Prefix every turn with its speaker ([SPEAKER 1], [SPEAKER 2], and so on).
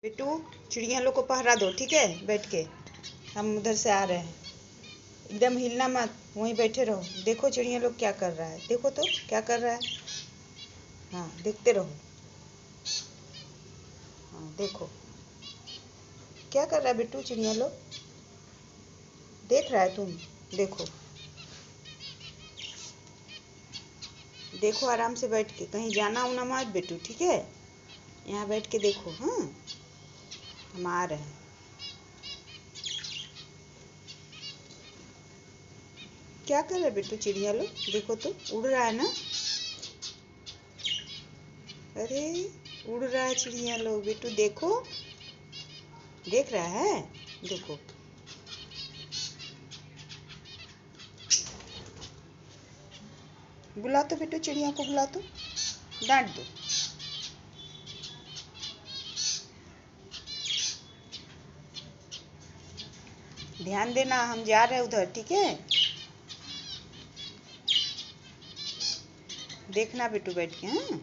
[SPEAKER 1] बेटू चिड़िया लोग को पहरा दो, ठीक है? बैठ के हम उधर से आ रहे हैं। एकदम हिलना मत, वहीं बैठे रहो। देखो चिड़िया लोग क्या कर रहा है, देखो तो क्या कर रहा है। हाँ देखते रहो। हाँ देखो क्या कर रहा है बेटू, चिड़िया लोग देख रहा है तुम। देखो देखो आराम से बैठ के, कहीं जाना उना मत बेटू, ठीक है? यहाँ बैठ के देखो। हाँ हम आ रहे हैं। क्या कर रहा है बेटू चिड़िया लोग, देखो तो उड़ रहा है ना। अरे उड़ रहा है चिड़िया लोग बेटू, देखो देख रहा है। देखो बुला तो बेटू, चिड़िया को बुला तो, डांट दो। ध्यान देना, हम जा रहे हैं उधर, ठीक है? देखना बेटू बैठ के। हाँ